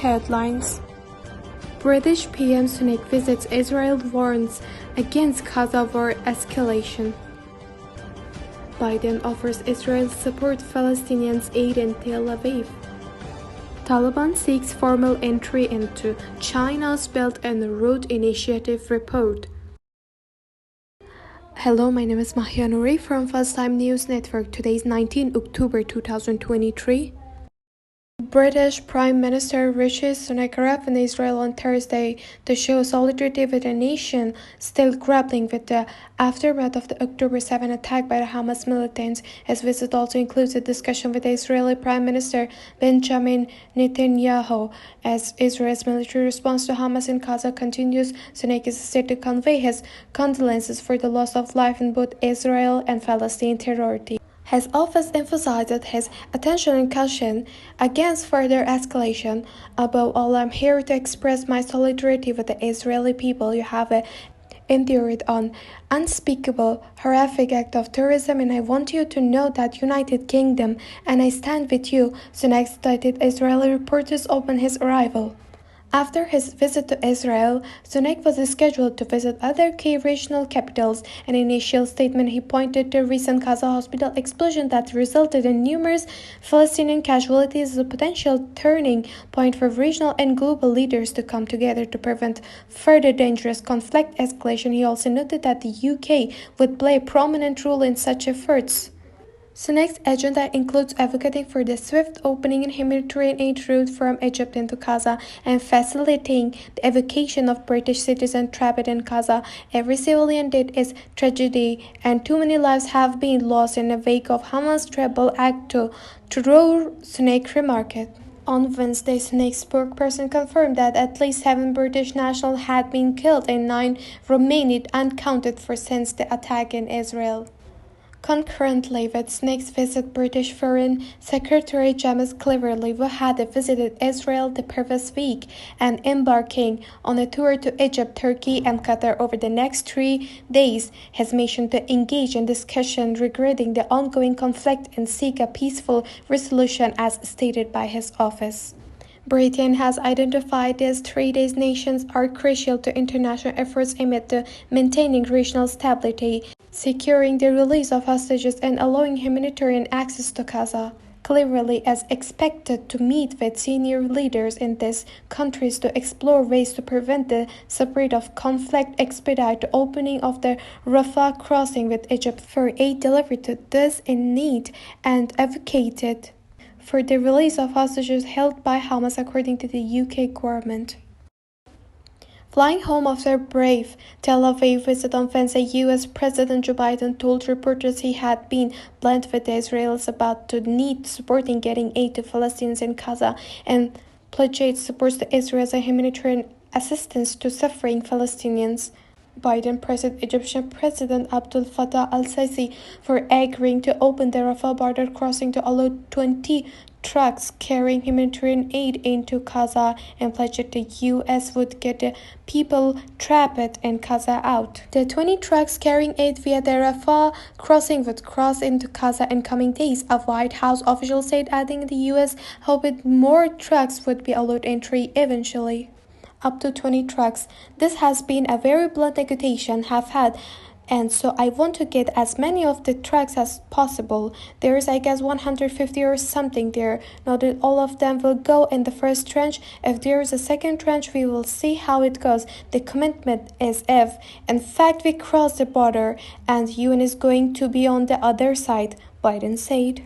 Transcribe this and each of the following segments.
headlines. British PM Sunak visits Israel, warns against Gaza war escalation. Biden offers Israel support Palestinians' aid in Tel Aviv. Taliban seeks formal entry into China's Belt and Road Initiative report. Hello, my name is Mahia Nouri from First Time News Network. Today is 19 October 2023. British Prime Minister Rishi Sunak arrived in Israel on Thursday to show solidarity with a nation still grappling with the aftermath of the October 7 attack by the Hamas militants. His visit also includes a discussion with the Israeli Prime Minister Benjamin Netanyahu. As Israel's military response to Hamas in Gaza continues, Sunak is said to convey his condolences for the loss of life in both Israel and Palestine Authority. His office emphasized his attention and caution against further escalation. Above all, I'm here to express my solidarity with the Israeli people. You have endured an unspeakable, horrific act of terrorism, and I want you to know that United Kingdom and I stand with you, Sunak stated Israeli reporters upon his arrival. After his visit to Israel, Sunak was scheduled to visit other key regional capitals. In an initial statement, he pointed to a recent Gaza hospital explosion that resulted in numerous Palestinian casualties as a potential turning point for regional and global leaders to come together to prevent further dangerous conflict escalation. He also noted that the UK would play a prominent role in such efforts. Sunak's agenda includes advocating for the swift opening in humanitarian aid route from Egypt into Gaza and facilitating the evacuation of British citizens trapped in Gaza. Every civilian death is tragedy, and too many lives have been lost in the wake of Hamas' terrible act to terror, Sunak remarked. On Wednesday, Sunak's spokesperson confirmed that at least 7 British nationals had been killed and 9 remained unaccounted for since the attack in Israel. Concurrently with Sunak's visit, British Foreign Secretary James Cleverly, who had visited Israel the previous week and embarking on a tour to Egypt, Turkey, and Qatar over the next 3 days, has mission to engage in discussion regarding the ongoing conflict and seek a peaceful resolution, as stated by his office. Britain has identified these 3 days nations are crucial to international efforts aimed at maintaining regional stability, securing the release of hostages, and allowing humanitarian access to Gaza. Cleverly is expected to meet with senior leaders in these countries to explore ways to prevent the spread of conflict, expedite the opening of the Rafah crossing with Egypt for aid delivery to those in need, and advocated for the release of hostages held by Hamas, according to the UK government. Flying home after a brave Tel Aviv visit on Wednesday, U.S. President Joe Biden told reporters he had been blunt with the Israelis about the need support in getting aid to Palestinians in Gaza and pledged support to Israel's humanitarian assistance to suffering Palestinians. Biden praised Egyptian President Abdel Fattah al-Sisi for agreeing to open the Rafah border crossing to allow 20 trucks carrying humanitarian aid into Gaza, and pledged the U.S. would get the people trapped in Gaza out. The 20 trucks carrying aid via the Rafah crossing would cross into Gaza in coming days, a White House official said, adding the U.S. hoped more trucks would be allowed entry eventually. Up to 20 trucks. This has been a very blunt negotiation have had, and so I want to get as many of the trucks as possible. There's I guess 150 or something there. Not that all of them will go in the first tranche. If there is a second tranche, we will see how it goes. The commitment is if, in fact, we cross the border and UN is going to be on the other side, Biden said.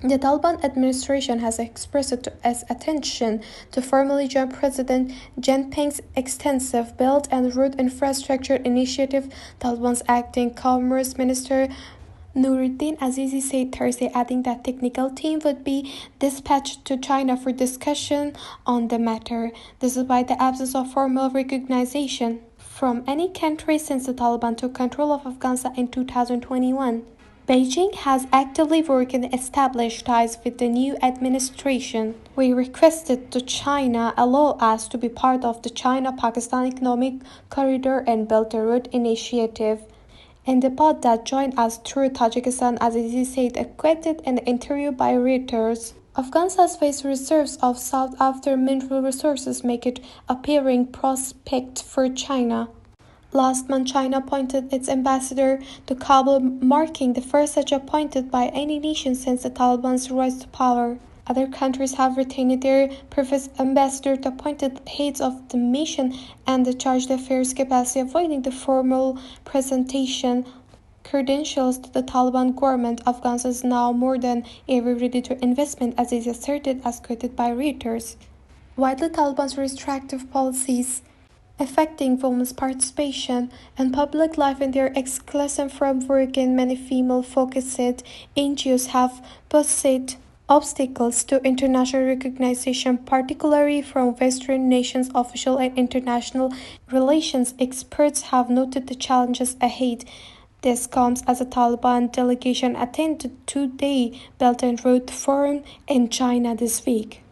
The Taliban administration has expressed its attention to formally join President Jinping's extensive Belt and Road Infrastructure Initiative. Taliban's acting Commerce Minister Nuruddin Azizi said Thursday, adding that technical team would be dispatched to China for discussion on the matter, despite the absence of formal recognition from any country since the Taliban took control of Afghanistan in 2021. Beijing has actively worked and established ties with the new administration. We requested to China allow us to be part of the China-Pakistan Economic Corridor and Belt and Road Initiative. In the pod that joined us through Tajikistan, Azizi said, quoted in an interview by Reuters. Afghanistan's vast reserves of sought-after mineral resources make it appealing prospect for China. Last month, China appointed its ambassador to Kabul, marking the first such appointed by any nation since the Taliban's rise to power. Other countries have retained their previous ambassador to appointed heads of the mission and the chargé d'affaires capacity, avoiding the formal presentation credentials to the Taliban government. Afghanistan is now more than ever ready to investment, as is asserted, as quoted by Reuters. While the Taliban's restrictive policies affecting women's participation in public life and their exclusion from work in many female-focused NGOs have posed obstacles to international recognition, particularly from Western nations. Official and international relations experts have noted the challenges ahead. This comes as a Taliban delegation attended two-day Belt and Road Forum in China this week.